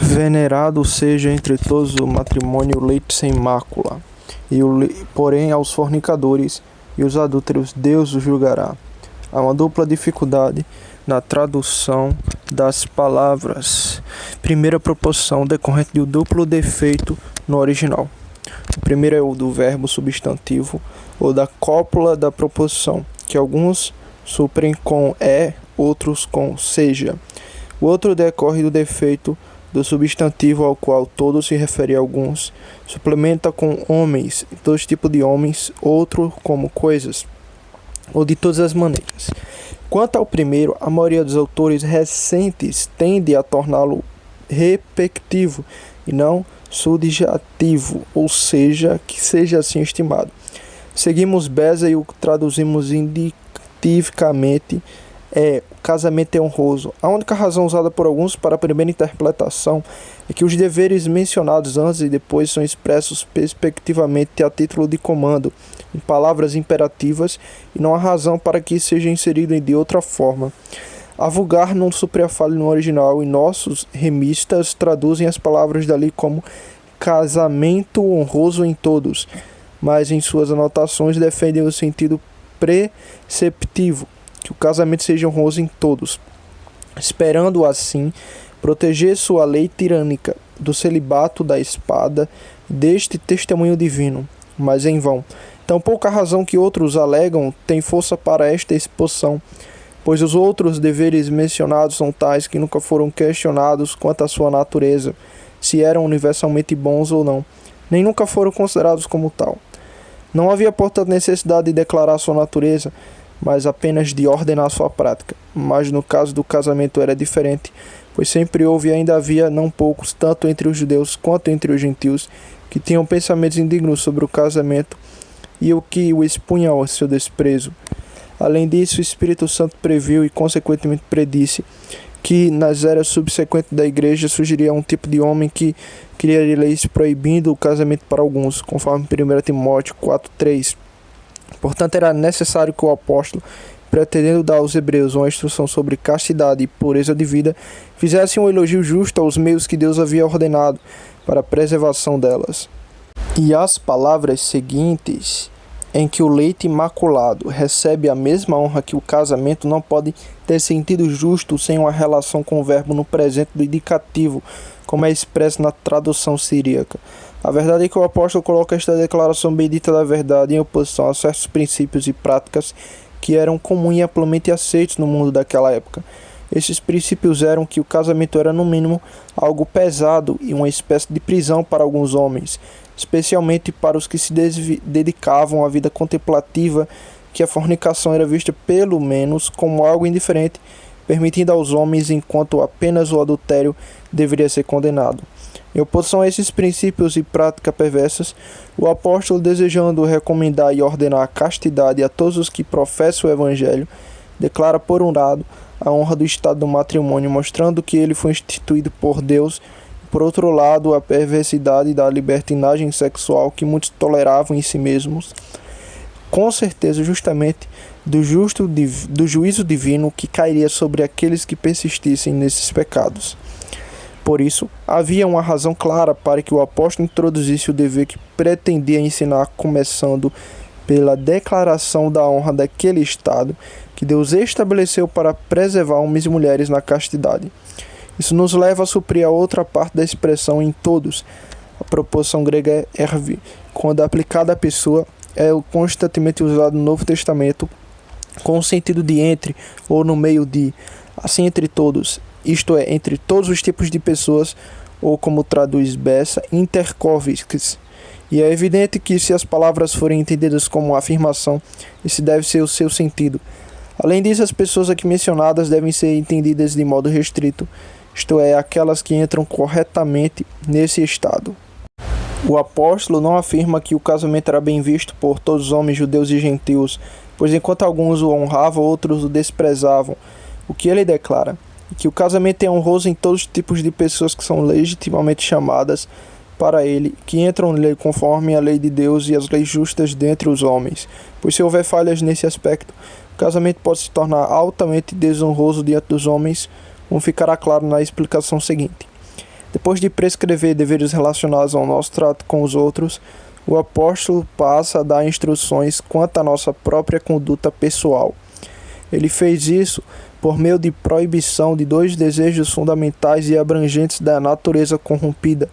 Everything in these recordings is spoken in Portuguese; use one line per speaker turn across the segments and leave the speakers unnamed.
Venerado seja entre todos o matrimônio o leite sem mácula, porém aos fornicadores e os adúlteros Deus os julgará. Há uma dupla dificuldade na tradução das palavras. Primeira proposição decorrente de um duplo defeito no original. O primeiro é o do verbo substantivo ou da cópula da proposição, que alguns suprem com é, outros com seja. O outro decorre do defeito do substantivo ao qual todo se refere a alguns, suplementa com homens, dois tipos de homens, outro como coisas, ou de todas as maneiras. Quanto ao primeiro, a maioria dos autores recentes tende a torná-lo repetitivo e não subjetivo, ou seja, que seja assim estimado. Seguimos Beza e o traduzimos indicativamente. O casamento é honroso. A única razão usada por alguns para a primeira interpretação é que os deveres mencionados antes e depois são expressos respectivamente a título de comando, em palavras imperativas, e não há razão para que seja inserido de outra forma. A vulgar não supre a falha no original, e nossos remistas traduzem as palavras dali como casamento honroso em todos, mas em suas anotações defendem o sentido preceptivo, que o casamento seja honroso em todos, esperando assim proteger sua lei tirânica do celibato, da espada, deste testemunho divino, mas em vão. Tampouco a razão que outros alegam tem força para esta exposição, pois os outros deveres mencionados são tais que nunca foram questionados quanto à sua natureza, se eram universalmente bons ou não, nem nunca foram considerados como tal. Não havia, portanto, necessidade de declarar sua natureza, mas apenas de ordenar sua prática. Mas no caso do casamento era diferente, pois sempre houve e ainda havia não poucos, tanto entre os judeus quanto entre os gentios, que tinham pensamentos indignos sobre o casamento e o que o expunha ao seu desprezo. Além disso, o Espírito Santo previu e consequentemente predisse que nas eras subsequentes da igreja surgiria um tipo de homem que criaria leis proibindo o casamento para alguns, conforme 1 Timóteo 4:3. Portanto, era necessário que o apóstolo, pretendendo dar aos hebreus uma instrução sobre castidade e pureza de vida, fizesse um elogio justo aos meios que Deus havia ordenado para a preservação delas. E as palavras seguintes, em que o leite imaculado recebe a mesma honra que o casamento, não pode ter sentido justo sem uma relação com o verbo no presente do indicativo, como é expresso na tradução siríaca. A verdade é que o apóstolo coloca esta declaração bendita da verdade em oposição a certos princípios e práticas que eram comuns e amplamente aceitos no mundo daquela época. Esses princípios eram que o casamento era, no mínimo, algo pesado e uma espécie de prisão para alguns homens, especialmente para os que se dedicavam à vida contemplativa, que a fornicação era vista pelo menos como algo indiferente, permitindo aos homens, enquanto apenas o adultério deveria ser condenado. Em oposição a esses princípios e práticas perversas, o apóstolo, desejando recomendar e ordenar a castidade a todos os que professam o Evangelho, declara por um lado a honra do estado do matrimônio, mostrando que ele foi instituído por Deus, e por outro lado a perversidade da libertinagem sexual que muitos toleravam em si mesmos, com certeza justamente do juízo divino que cairia sobre aqueles que persistissem nesses pecados. Por isso, havia uma razão clara para que o apóstolo introduzisse o dever que pretendia ensinar, começando pela declaração da honra daquele estado que Deus estabeleceu para preservar homens e mulheres na castidade. Isso nos leva a suprir a outra parte da expressão em todos. A proposição grega é erve, quando aplicada à pessoa, é constantemente usado no Novo Testamento com o sentido de entre ou no meio de, assim entre todos, isto é, entre todos os tipos de pessoas, ou como traduz Bessa, intercovis. E é evidente que se as palavras forem entendidas como uma afirmação, esse deve ser o seu sentido. Além disso, as pessoas aqui mencionadas devem ser entendidas de modo restrito, isto é, aquelas que entram corretamente nesse estado. O apóstolo não afirma que o casamento era bem visto por todos os homens, judeus e gentios, pois enquanto alguns o honravam, outros o desprezavam. O que ele declara? Que o casamento é honroso em todos os tipos de pessoas que são legitimamente chamadas para ele, que entram nele conforme a lei de Deus e as leis justas dentre os homens. Pois se houver falhas nesse aspecto, o casamento pode se tornar altamente desonroso diante dos homens, como ficará claro na explicação seguinte. Depois de prescrever deveres relacionados ao nosso trato com os outros, o apóstolo passa a dar instruções quanto à nossa própria conduta pessoal. Ele fez isso por meio de proibição de dois desejos fundamentais e abrangentes da natureza corrompida,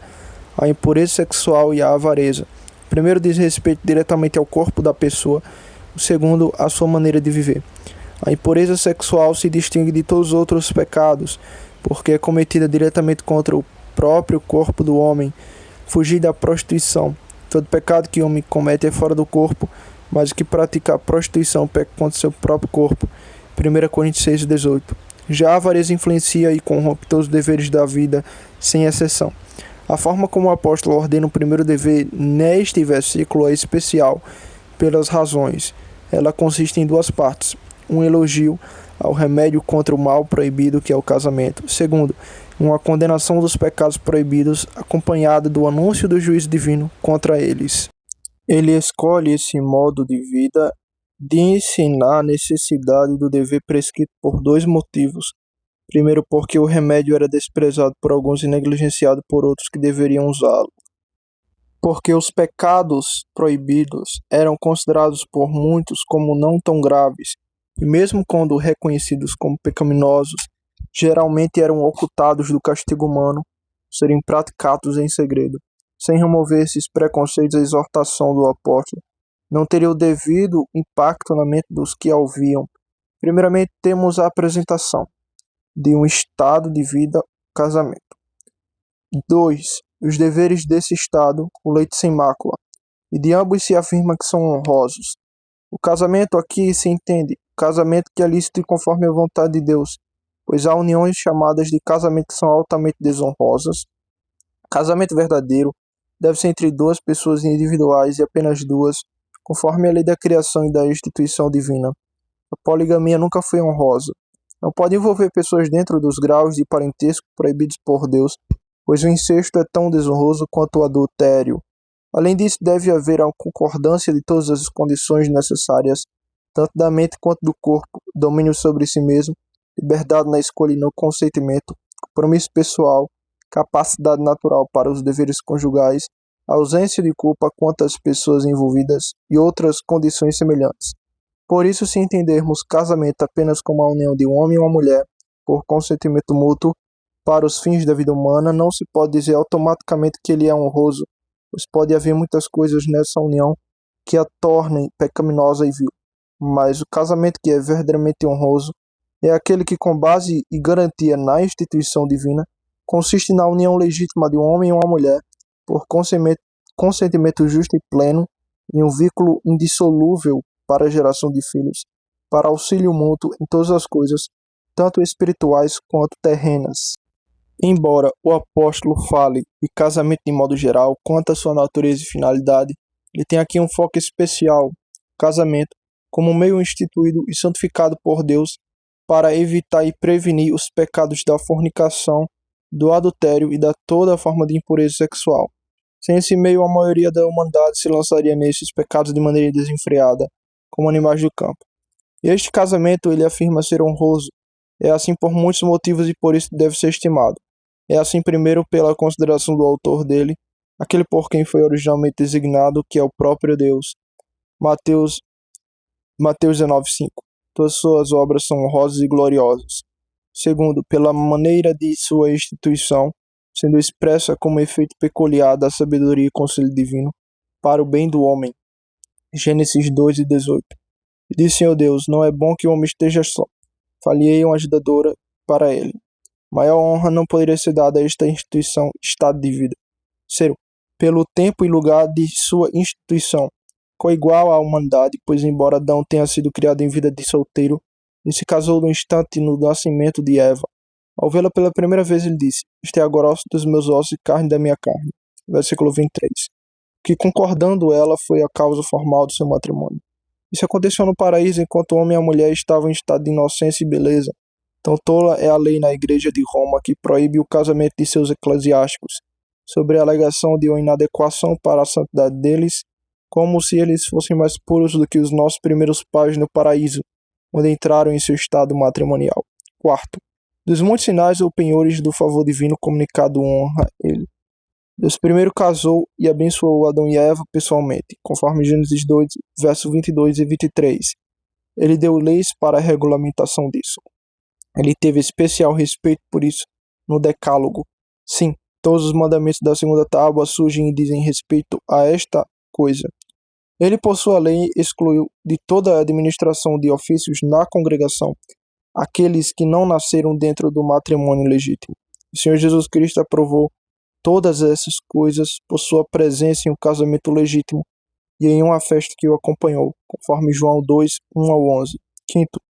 a impureza sexual e a avareza. O primeiro diz respeito diretamente ao corpo da pessoa, o segundo, à sua maneira de viver. A impureza sexual se distingue de todos os outros pecados, porque é cometida diretamente contra o próprio corpo do homem. Fugir da prostituição. Todo pecado que o homem comete é fora do corpo, mas o que pratica a prostituição peca contra seu próprio corpo. 1 Coríntios 6,18. Já a avareza influencia e corrompe todos os deveres da vida, sem exceção. A forma como o apóstolo ordena o primeiro dever neste versículo é especial, pelas razões. Ela consiste em duas partes. Um elogio ao remédio contra o mal proibido, que é o casamento. Segundo, uma condenação dos pecados proibidos, acompanhada do anúncio do juízo divino contra eles. Ele escolhe esse modo de vida de ensinar a necessidade do dever prescrito por dois motivos. Primeiro, porque o remédio era desprezado por alguns e negligenciado por outros que deveriam usá-lo. Porque os pecados proibidos eram considerados por muitos como não tão graves, e mesmo quando reconhecidos como pecaminosos, geralmente eram ocultados do castigo humano, serem praticados em segredo. Sem remover esses preconceitos, a exortação do apóstolo não teria o devido impacto na mente dos que a ouviam. Primeiramente, temos a apresentação de um estado de vida, casamento. 2. Os deveres desse estado, o leito sem mácula, e de ambos se afirma que são honrosos. O casamento aqui se entende, casamento que é lícito e conforme a vontade de Deus, pois há uniões chamadas de casamento que são altamente desonrosas. Casamento verdadeiro deve ser entre duas pessoas individuais e apenas duas, conforme a lei da criação e da instituição divina. A poligamia nunca foi honrosa. Não pode envolver pessoas dentro dos graus de parentesco proibidos por Deus, pois o incesto é tão desonroso quanto o adultério. Além disso, deve haver a concordância de todas as condições necessárias, tanto da mente quanto do corpo, domínio sobre si mesmo, liberdade na escolha e no consentimento, compromisso pessoal, capacidade natural para os deveres conjugais, ausência de culpa quanto às pessoas envolvidas e outras condições semelhantes. Por isso, se entendermos casamento apenas como a união de um homem e uma mulher, por consentimento mútuo, para os fins da vida humana, não se pode dizer automaticamente que ele é honroso, pois pode haver muitas coisas nessa união que a tornem pecaminosa e vil. Mas o casamento que é verdadeiramente honroso é aquele que, com base e garantia na instituição divina, consiste na união legítima de um homem e uma mulher, por consentimento justo e pleno, em um vínculo indissolúvel para a geração de filhos, para auxílio mútuo em todas as coisas, tanto espirituais quanto terrenas. Embora o apóstolo fale de casamento de modo geral, quanto à sua natureza e finalidade, ele tem aqui um foco especial, casamento, como meio instituído e santificado por Deus para evitar e prevenir os pecados da fornicação, do adultério e da toda forma de impureza sexual. Sem esse meio, a maioria da humanidade se lançaria nesses pecados de maneira desenfreada, como animais do campo. E este casamento ele afirma ser honroso. É assim por muitos motivos e por isso deve ser estimado. É assim primeiro pela consideração do autor dele, aquele por quem foi originalmente designado, que é o próprio Deus. Mateus 19:5. Todas suas obras são honrosas e gloriosas. Segundo, pela maneira de sua instituição, sendo expressa como efeito peculiar da sabedoria e conselho divino, para o bem do homem. Gênesis 2:18. E disse Senhor Deus, não é bom que o homem esteja só. Falhei uma ajudadora para ele. Maior honra não poderia ser dada a esta instituição, estado de vida. Terceiro, pelo tempo e lugar de sua instituição, coigual à humanidade, pois embora Adão tenha sido criado em vida de solteiro, ele se casou no instante no nascimento de Eva. Ao vê-la pela primeira vez, ele disse, este é agora osso dos meus ossos e carne da minha carne. Versículo 23. Que concordando ela foi a causa formal do seu matrimônio. Isso aconteceu no paraíso enquanto o homem e a mulher estavam em estado de inocência e beleza. Tão tola é a lei na Igreja de Roma que proíbe o casamento de seus eclesiásticos, sobre a alegação de uma inadequação para a santidade deles, como se eles fossem mais puros do que os nossos primeiros pais no paraíso, onde entraram em seu estado matrimonial. Quarto, Dos muitos sinais ou penhores do favor divino comunicado honra ele. Deus primeiro casou e abençoou Adão e Eva pessoalmente, conforme Gênesis 2, versos 22 e 23. Ele deu leis para a regulamentação disso. Ele teve especial respeito por isso no Decálogo. Sim, todos os mandamentos da segunda tábua surgem e dizem respeito a esta coisa. Ele, por sua lei, excluiu de toda a administração de ofícios na congregação aqueles que não nasceram dentro do matrimônio legítimo. O Senhor Jesus Cristo aprovou todas essas coisas por sua presença em um casamento legítimo e em uma festa que o acompanhou, conforme João 2, 1 ao 11. Quinto,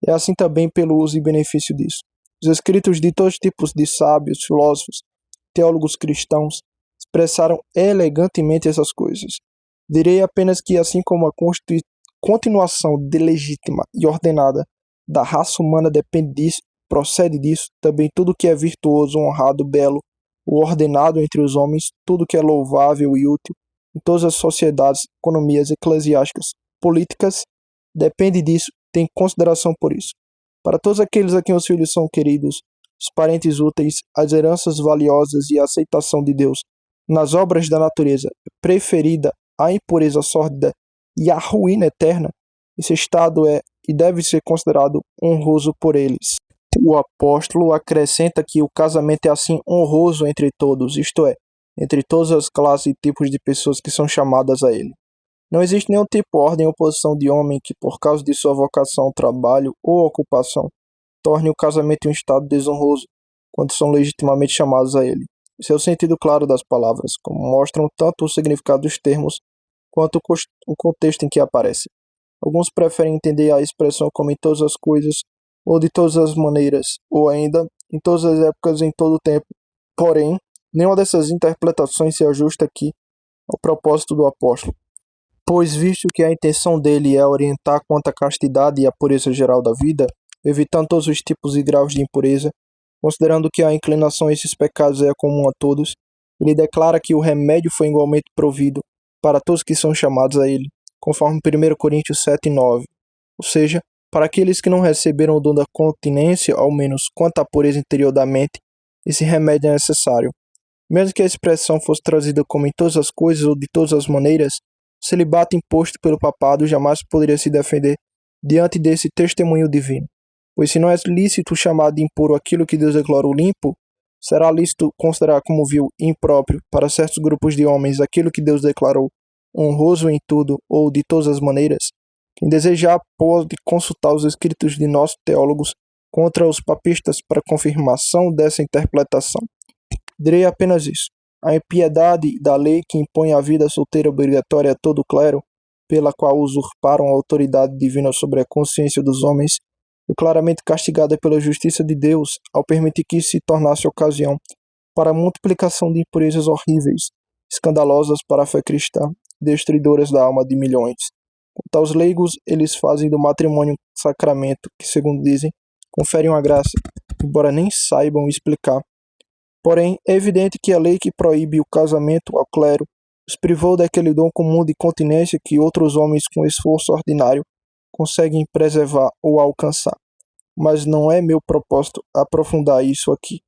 é assim também pelo uso e benefício disso. Os escritos de todos os tipos de sábios, filósofos, teólogos cristãos expressaram elegantemente essas coisas. Direi apenas que, assim como a continuação legítima e ordenada da raça humana depende disso, procede disso, também tudo que é virtuoso, honrado, belo, ou ordenado entre os homens, tudo que é louvável e útil, em todas as sociedades, economias eclesiásticas, políticas, depende disso, tem consideração por isso. Para todos aqueles a quem os filhos são queridos, os parentes úteis, as heranças valiosas e a aceitação de Deus nas obras da natureza, preferida à impureza sórdida e à ruína eterna, esse estado é e deve ser considerado honroso por eles. O apóstolo acrescenta que o casamento é assim honroso entre todos, isto é, entre todas as classes e tipos de pessoas que são chamadas a ele. Não existe nenhum tipo, ordem ou posição de homem que, por causa de sua vocação, trabalho ou ocupação, torne o casamento um estado desonroso, quando são legitimamente chamados a ele. Esse é o sentido claro das palavras, como mostram tanto o significado dos termos, quanto o contexto em que aparece. Alguns preferem entender a expressão como em todas as coisas, ou de todas as maneiras, ou ainda, em todas as épocas e em todo o tempo. Porém, nenhuma dessas interpretações se ajusta aqui ao propósito do apóstolo, pois visto que a intenção dele é orientar quanto à castidade e à pureza geral da vida, evitando todos os tipos e graus de impureza, considerando que a inclinação a esses pecados é comum a todos, ele declara que o remédio foi igualmente provido para todos que são chamados a ele, conforme 1 Coríntios 7, 9. Ou seja, para aqueles que não receberam o dom da continência, ao menos quanto à pureza interior da mente, esse remédio é necessário. Mesmo que a expressão fosse trazida como em todas as coisas ou de todas as maneiras, o celibato imposto pelo papado jamais poderia se defender diante desse testemunho divino. Pois se não é lícito chamar de impuro aquilo que Deus declarou limpo, será lícito considerar como vil e impróprio para certos grupos de homens aquilo que Deus declarou honroso em tudo ou de todas as maneiras. Quem desejar pode consultar os escritos de nossos teólogos contra os papistas para confirmação dessa interpretação. Direi apenas isso. A impiedade da lei que impõe a vida solteira obrigatória a todo o clero, pela qual usurparam a autoridade divina sobre a consciência dos homens, foi claramente castigada pela justiça de Deus ao permitir que isso se tornasse ocasião para a multiplicação de impurezas horríveis, escandalosas para a fé cristã, destruidoras da alma de milhões. Quanto aos leigos, eles fazem do matrimônio um sacramento que, segundo dizem, confere uma graça, embora nem saibam explicar. Porém, é evidente que a lei que proíbe o casamento ao clero os privou daquele dom comum de continência que outros homens com esforço ordinário conseguem preservar ou alcançar. Mas não é meu propósito aprofundar isso aqui.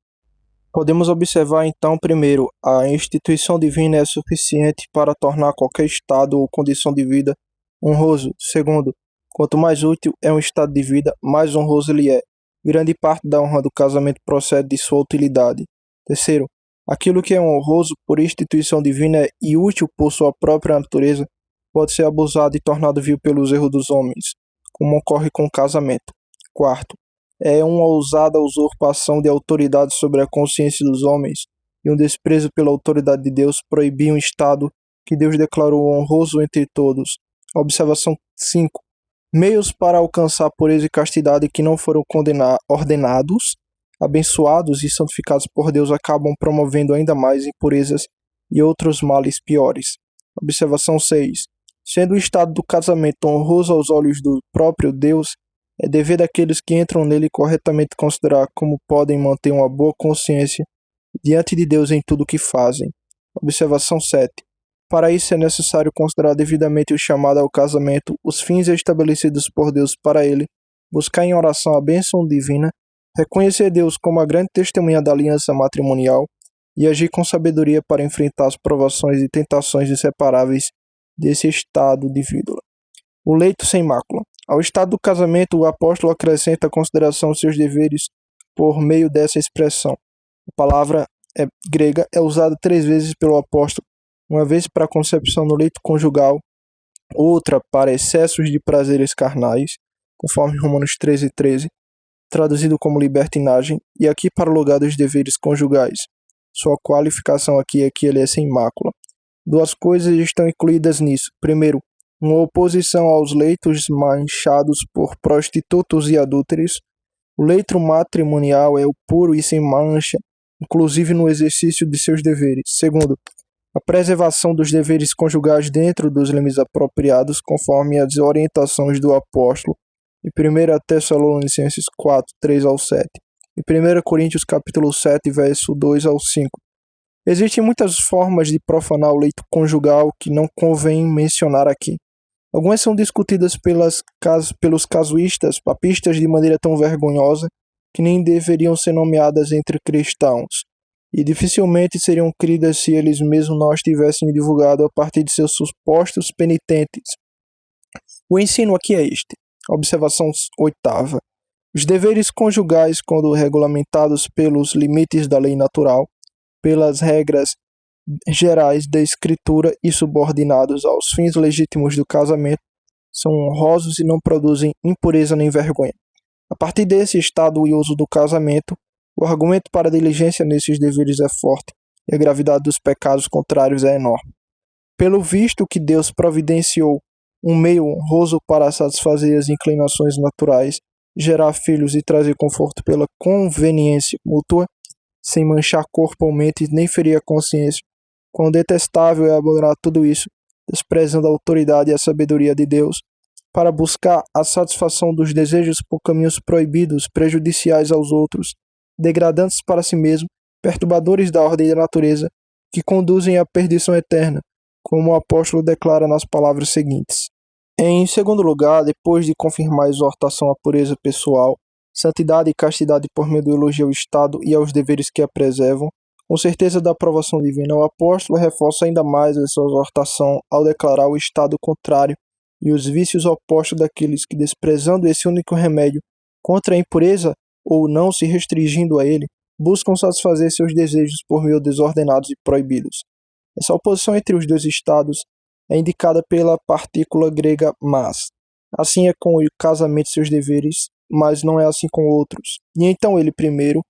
Podemos observar então, primeiro, a instituição divina é suficiente para tornar qualquer estado ou condição de vida honroso. Segundo, quanto mais útil é um estado de vida, mais honroso ele é. Grande parte da honra do casamento procede de sua utilidade. Terceiro, aquilo que é honroso por instituição divina e útil por sua própria natureza pode ser abusado e tornado vil pelos erros dos homens, como ocorre com o casamento. Quarto, é uma ousada usurpação de autoridade sobre a consciência dos homens e um desprezo pela autoridade de Deus proibir um estado que Deus declarou honroso entre todos. Observação 5. Meios para alcançar pureza e castidade que não foram ordenados, abençoados e santificados por Deus acabam promovendo ainda mais impurezas e outros males piores. Observação 6. Sendo o estado do casamento honroso aos olhos do próprio Deus, é dever daqueles que entram nele corretamente considerar como podem manter uma boa consciência diante de Deus em tudo o que fazem. Observação 7. Para isso é necessário considerar devidamente o chamado ao casamento, os fins estabelecidos por Deus para ele, buscar em oração a bênção divina, reconhecer Deus como a grande testemunha da aliança matrimonial e agir com sabedoria para enfrentar as provações e tentações inseparáveis desse estado de vida. O leito sem mácula. Ao estado do casamento, o apóstolo acrescenta a consideração aos seus deveres por meio dessa expressão. A palavra grega é usada 3 vezes pelo apóstolo, uma vez para a concepção no leito conjugal, outra para excessos de prazeres carnais, conforme Romanos 13:13, traduzido como libertinagem, e aqui para o lugar dos deveres conjugais. Sua qualificação aqui é que ele é sem mácula. 2 coisas estão incluídas nisso. Primeiro, uma oposição aos leitos manchados por prostitutos e adúlteros. O leito matrimonial é o puro e sem mancha, inclusive no exercício de seus deveres. Segundo, a preservação dos deveres conjugais dentro dos limites apropriados, conforme as orientações do apóstolo, em 1 Tessalonicenses 4, 3 ao 7, e 1 Coríntios capítulo 7, verso 2 ao 5. Existem muitas formas de profanar o leito conjugal que não convém mencionar aqui. Algumas são discutidas pelos casuístas papistas de maneira tão vergonhosa que nem deveriam ser nomeadas entre cristãos, e dificilmente seriam cridas se eles mesmos não as tivessem divulgado a partir de seus supostos penitentes. O ensino aqui é este. Observação 8ª. Os deveres conjugais, quando regulamentados pelos limites da lei natural, pelas regras gerais da escritura e subordinados aos fins legítimos do casamento, são honrosos e não produzem impureza nem vergonha. A partir desse estado e uso do casamento, o argumento para a diligência nesses deveres é forte e a gravidade dos pecados contrários é enorme. Pelo visto que Deus providenciou um meio honroso para satisfazer as inclinações naturais, gerar filhos e trazer conforto pela conveniência mútua, sem manchar corpo ou mente nem ferir a consciência, quão detestável é abominar tudo isso, desprezando a autoridade e a sabedoria de Deus, para buscar a satisfação dos desejos por caminhos proibidos, prejudiciais aos outros, degradantes para si mesmo, perturbadores da ordem da natureza, que conduzem à perdição eterna, como o apóstolo declara nas palavras seguintes. Em segundo lugar, depois de confirmar a exortação à pureza pessoal, santidade e castidade por meio do elogio ao Estado e aos deveres que a preservam, com certeza da aprovação divina, o apóstolo reforça ainda mais essa exortação ao declarar o estado contrário e os vícios opostos daqueles que, desprezando esse único remédio contra a impureza ou não se restringindo a ele, buscam satisfazer seus desejos por meio desordenados e proibidos. Essa oposição entre os dois estados é indicada pela partícula grega mas. Assim é com o casamento e seus deveres, mas não é assim com outros. E então ele, primeiro,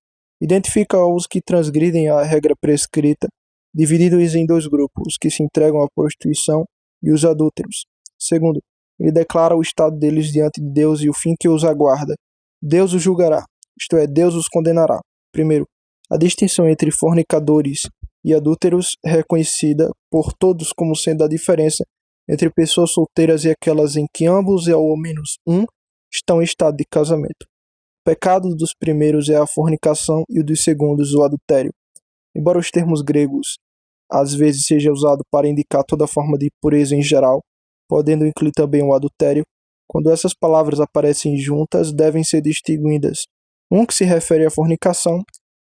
identifica os que transgridem a regra prescrita, dividindo-os em 2 grupos, os que se entregam à prostituição e os adúlteros. Segundo, ele declara o estado deles diante de Deus e o fim que os aguarda. Deus os julgará, isto é, Deus os condenará. Primeiro, a distinção entre fornicadores e adúlteros é reconhecida por todos como sendo a diferença entre pessoas solteiras e aquelas em que ambos, ou ao menos um, estão em estado de casamento. O pecado dos primeiros é a fornicação e o dos segundos o adultério. Embora os termos gregos às vezes seja usado para indicar toda forma de impureza em geral, podendo incluir também o adultério, quando essas palavras aparecem juntas, devem ser distinguidas. Um que se refere à fornicação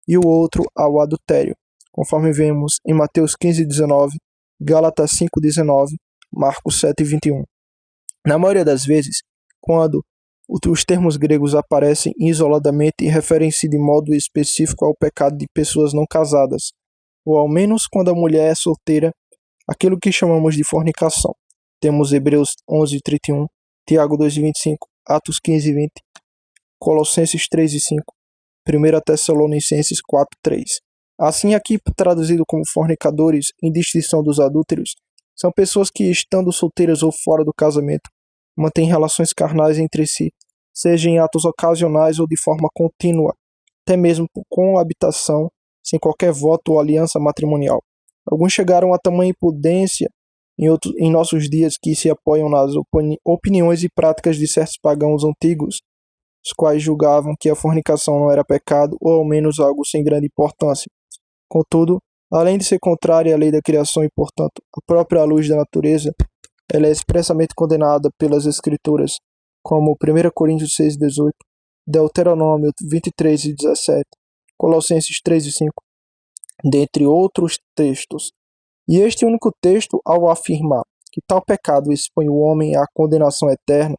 e o outro ao adultério, conforme vemos em Mateus 15:19, Gálatas 5:19, Marcos 7:21. Na maioria das vezes, quando os termos gregos aparecem isoladamente e referem-se de modo específico ao pecado de pessoas não casadas, ou ao menos quando a mulher é solteira, aquilo que chamamos de fornicação. Temos Hebreus 11:31, Tiago 2:25, Atos 15:20, Colossenses 3:5, 1 Tessalonicenses 4:3. Assim, aqui traduzido como fornicadores, em distinção dos adúlteros, são pessoas que, estando solteiras ou fora do casamento, mantêm relações carnais entre si, seja em atos ocasionais ou de forma contínua, até mesmo com habitação, sem qualquer voto ou aliança matrimonial. Alguns chegaram a tamanha impudência em nossos dias que se apoiam nas opiniões e práticas de certos pagãos antigos, os quais julgavam que a fornicação não era pecado ou ao menos algo sem grande importância. Contudo, além de ser contrária à lei da criação e, portanto, à própria luz da natureza, ela é expressamente condenada pelas Escrituras, como 1 Coríntios 6:18, Deuteronômio 23:17, Colossenses 3:5, dentre outros textos. E este único texto, ao afirmar que tal pecado expõe o homem à condenação eterna,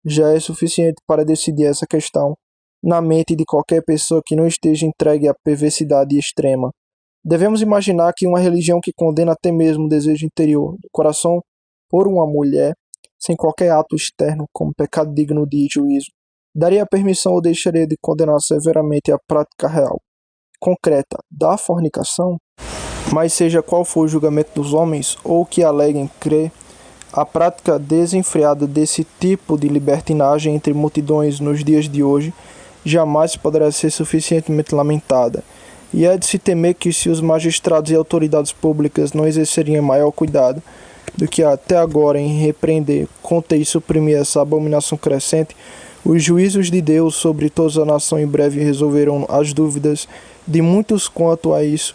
já é suficiente para decidir essa questão na mente de qualquer pessoa que não esteja entregue à perversidade extrema. Devemos imaginar que uma religião que condena até mesmo o desejo interior do coração por uma mulher, sem qualquer ato externo, como pecado digno de juízo, daria permissão ou deixaria de condenar severamente a prática real, concreta, da fornicação? Mas seja qual for o julgamento dos homens, ou que aleguem crer, a prática desenfreada desse tipo de libertinagem entre multidões nos dias de hoje jamais poderá ser suficientemente lamentada, e é de se temer que, se os magistrados e autoridades públicas não exercerem maior cuidado do que até agora em repreender, conter e suprimir essa abominação crescente, os juízos de Deus sobre toda a nação em breve resolverão as dúvidas de muitos quanto a isso,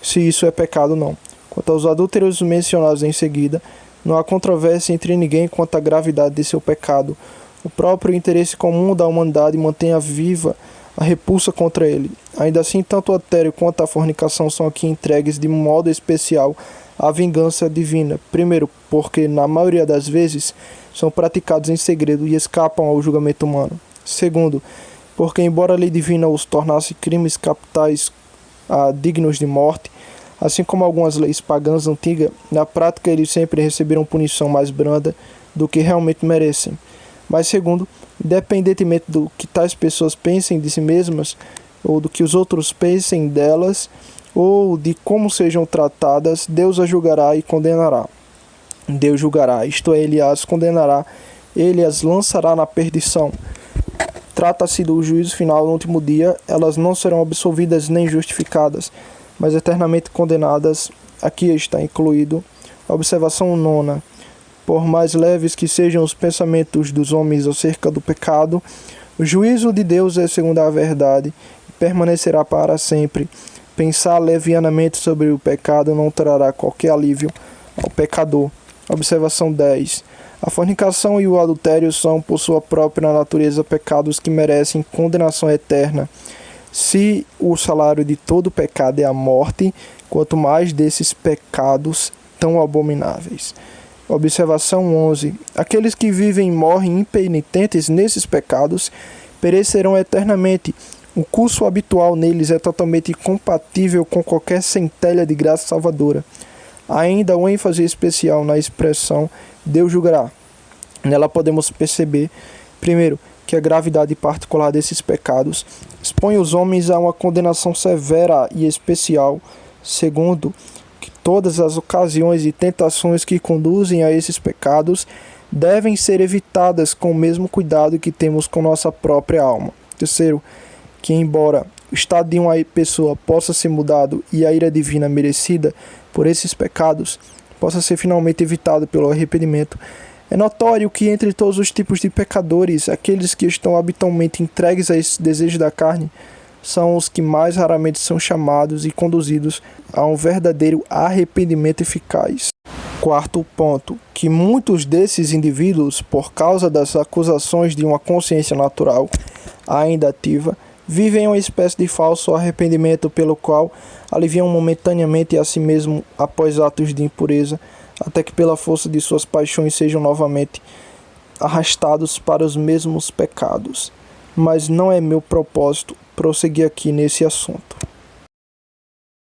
se isso é pecado ou não. Quanto aos adúlteros mencionados em seguida, não há controvérsia entre ninguém quanto à gravidade de seu pecado. O próprio interesse comum da humanidade mantém viva a repulsa contra ele. Ainda assim, tanto o adultério quanto a fornicação são aqui entregues de modo especial à vingança divina. Primeiro, porque na maioria das vezes são praticados em segredo e escapam ao julgamento humano. Segundo, porque embora a lei divina os tornasse crimes capitais dignos de morte, assim como algumas leis pagãs antigas, na prática eles sempre receberam punição mais branda do que realmente merecem. Mas segundo, independentemente do que tais pessoas pensem de si mesmas, ou do que os outros pensem delas, ou de como sejam tratadas, Deus as julgará e condenará. Deus julgará, isto é, Ele as condenará, Ele as lançará na perdição. Trata-se do juízo final no último dia, elas não serão absolvidas nem justificadas, mas eternamente condenadas. Aqui está incluído a observação 9. Por mais leves que sejam os pensamentos dos homens acerca do pecado, o juízo de Deus é segundo a verdade e permanecerá para sempre. Pensar levianamente sobre o pecado não trará qualquer alívio ao pecador. Observação 10. A fornicação e o adultério são, por sua própria natureza, pecados que merecem condenação eterna. Se o salário de todo pecado é a morte, quanto mais desses pecados tão abomináveis. Observação 11. Aqueles que vivem e morrem impenitentes nesses pecados perecerão eternamente. O curso habitual neles é totalmente incompatível com qualquer centelha de graça salvadora. Ainda o ênfase especial na expressão Deus julgará. Nela podemos perceber, primeiro, que a gravidade particular desses pecados expõe os homens a uma condenação severa e especial. Segundo, que todas as ocasiões e tentações que conduzem a esses pecados devem ser evitadas com o mesmo cuidado que temos com nossa própria alma. Terceiro, que embora o estado de uma pessoa possa ser mudado e a ira divina merecida por esses pecados possa ser finalmente evitado pelo arrependimento, é notório que entre todos os tipos de pecadores, aqueles que estão habitualmente entregues a esse desejo da carne, são os que mais raramente são chamados e conduzidos a um verdadeiro arrependimento eficaz. Quarto ponto, que muitos desses indivíduos, por causa das acusações de uma consciência natural ainda ativa, vivem uma espécie de falso arrependimento pelo qual aliviam momentaneamente a si mesmo após atos de impureza, até que pela força de suas paixões sejam novamente arrastados para os mesmos pecados. Mas não é meu propósito prosseguir aqui nesse assunto.